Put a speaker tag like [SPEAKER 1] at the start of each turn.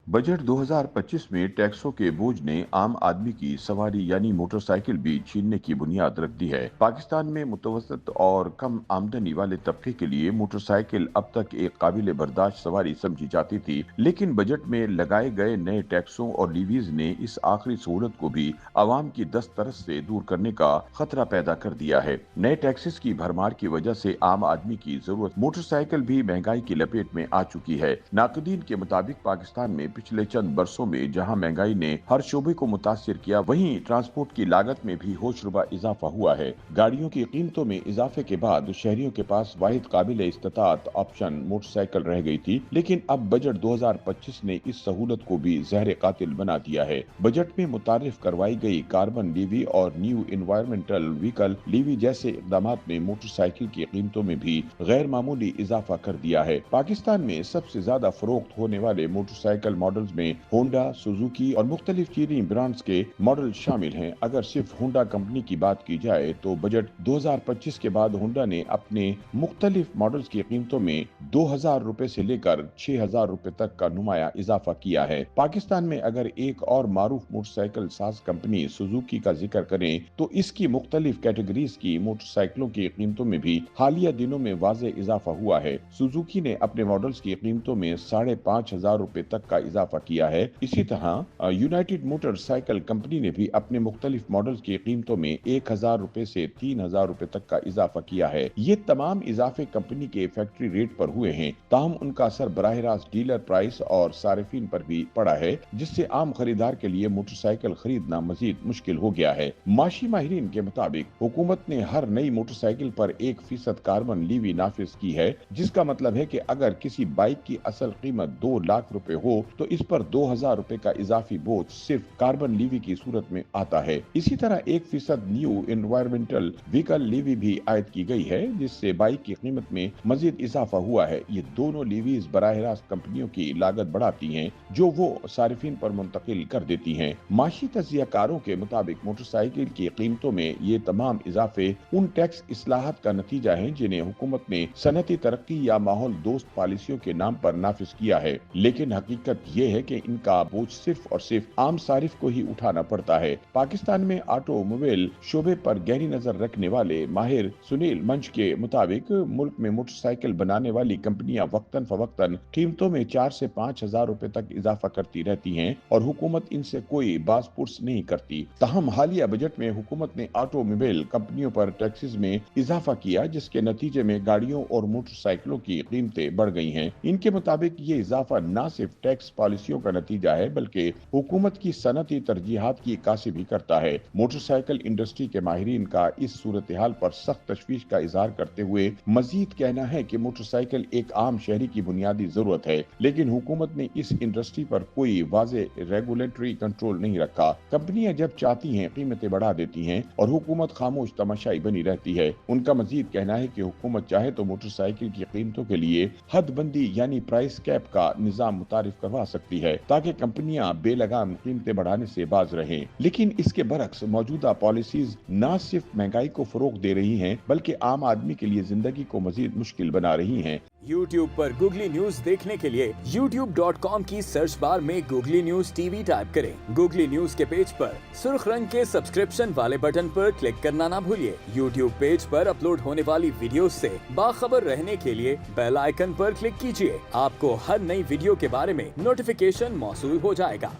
[SPEAKER 1] Budget 2025 में टैक्सों के बोझ ने आम आदमी की सवारी यानी मोटरसाइकिल भी छीनने की बुनियाद रख दी है। पाकिस्तान में मुतवसत और कम आमदनी वाले तबके के लिए मोटरसाइकिल अब तक एक काबिल बर्दाश्त सवारी समझी जाती थी, लेकिन बजट में लगाए गए नए टैक्सों और लीवीज ने इस आखिरी सहूलत को भी आवाम की दस्तरस से दूर करने का खतरा पैदा कर दिया है। नए टैक्सेस की भरमार की वजह से आम आदमी की जरूरत मोटरसाइकिल भी महंगाई की लपेट में आ चुकी है। नाकदीन के मुताबिक पाकिस्तान में पिछले चंद बरसों में जहां महंगाई ने हर शोबे को मुतासिर किया, वहीं ट्रांसपोर्ट की लागत में भी होशरुबा इजाफा हुआ है। गाड़ियों की कीमतों में इजाफे के बाद शहरियों के पास वाहिद काबिल इस्तेताअत ऑप्शन मोटरसाइकिल रह गई थी, लेकिन अब बजट 2025 ने इस सहूलत को भी जहर कातिल बना दिया है। बजट में मुतारिफ करवाई गई कार्बन लीवी और न्यू इन्वायरमेंटल व्हीकल लीवी जैसे इकदाम ने मोटरसाइकिल की कीमतों में भी गैर मामूली इजाफा कर दिया है। पाकिस्तान में सबसे ज्यादा फरोख्त होने वाले मोटरसाइकिल मॉडल्स में होंडा, सुजुकी और मुख्तलिफ चीनी ब्रांड्स के मॉडल शामिल हैं। अगर सिर्फ होंडा कंपनी की बात की जाए तो बजट 2025 के बाद होंडा ने अपने मुख्तलिफ मॉडल्स की कीमतों में 2000 रुपए से लेकर 6000 रुपए तक का नुमाया इजाफा किया है। पाकिस्तान में अगर एक और मारूफ मोटरसाइकिल साज कंपनी सुजुकी का जिक्र करें तो इसकी मुख्तलिफ कैटेगरीज की मोटरसाइकिलों की कीमतों में भी हालिया दिनों में वाज़े इजाफा हुआ है। सुजुकी ने अपने मॉडल्स की कीमतों में 5,500 रुपए तक का इजाफा किया है। इसी तरह यूनाइटेड मोटरसाइकिल कंपनी ने भी अपने मुख्तलिफ मॉडल्स की कीमतों में 1000 रुपए से 3000 रुपए तक का इजाफा किया है। ये तमाम इजाफे कंपनी के फैक्ट्री रेट पर हुए हैं, ताहम उनका असर बराह रास्त डीलर प्राइस और सारिफिन पर भी पड़ा है, जिससे आम खरीदार के लिए मोटरसाइकिल खरीदना मजीद मुश्किल हो गया है। माशी माहिरीन के मुताबिक हुकूमत ने हर नई मोटरसाइकिल पर 1% कार्बन लीवी नाफिज की है, जिसका मतलब है कि अगर किसी बाइक की असल कीमत 2 लाख रुपए हो तो इस पर 2000 रुपए का इजाफी बोझ सिर्फ कार्बन लीवी की सूरत में आता है। इसी तरह 1% न्यू इन्वायरमेंटल व्हीकल लीवी भी आयद की गई है, जिससे बाइक की कीमत में मजीद इजाफा हुआ है। ये दोनों लीवीज बराह रास्त कंपनियों की लागत बढ़ाती हैं, जो वो सारिफिन पर मुंतकिल कर देती हैं। माशी तजियाकारों के मुताबिक मोटरसाइकिल की कीमतों में ये तमाम इजाफे उन टैक्स इस्लाहात का नतीजा है जिन्हें हुकूमत ने सनती तरक्की या माहौल दोस्त पॉलिसियों के नाम पर नाफिज किया है, लेकिन हकीकत ये है कि इनका बोझ सिर्फ और सिर्फ आम सारिफ को ही उठाना पड़ता है। पाकिस्तान में ऑटोमोबाइल शोबे पर गहरी नजर रखने वाले माहिर सुनील मंच के मुताबिक मुल्क में मोटरसाइकिल बनाने वाली कंपनियां वक्तन फवक्तन कीमतों में 4 से 5,000 रुपए तक इजाफा करती रहती हैं और हुकूमत इनसे कोई बासपुर्स नहीं करती। तहम हालिया बजट में हुकूमत ने ऑटोमोबाइल कंपनियों पर टैक्सेस में इजाफा किया, जिसके नतीजे में गाड़ियों और मोटरसाइकिलों की कीमतें बढ़ गई हैं। इनके मुताबिक ये इजाफा न सिर्फ टैक्स पॉलिसियों का नतीजा है बल्कि हुकूमत की सनती तरजीहात की इक्कासी भी करता है। मोटरसाइकिल इंडस्ट्री के माहिरीन का इस सूरत हाल पर सख्त तशवीश का इजहार करते हुए मजीद कहना है कि मोटरसाइकिल एक आम शहरी की बुनियादी जरूरत है, लेकिन हुकूमत ने इस इंडस्ट्री पर कोई वाज़े रेगुलेटरी कंट्रोल नहीं रखा। कंपनियां जब चाहती हैं कीमतें बढ़ा देती हैं और हुकूमत खामोश तमाशाई बनी रहती है। उनका मजीद कहना है कि हुकूमत चाहे तो मोटरसाइकिल की कीमतों के लिए हदबंदी यानी प्राइस कैप का निजाम मुतारिफ करवा सकती है, ताकि कंपनियां बेलगाम कीमतें बढ़ाने से बाज रहें। लेकिन इसके बरक्स मौजूदा पॉलिसीज न सिर्फ महंगाई को फरोग दे रही हैं बल्कि आम आदमी के लिए जिंदगी को मजीद मुश्किल बना रही हैं।
[SPEAKER 2] YouTube पर गूगली न्यूज देखने के लिए youtube.com की सर्च बार में गूगली न्यूज टीवी टाइप करें। गूगली न्यूज के पेज पर सुर्ख रंग के सब्सक्रिप्शन वाले बटन पर क्लिक करना ना भूलिए। YouTube पेज पर अपलोड होने वाली वीडियोस से बाखबर रहने के लिए बेल आइकन पर क्लिक कीजिए। आपको हर नई वीडियो के बारे में नोटिफिकेशन मौसूल हो जाएगा।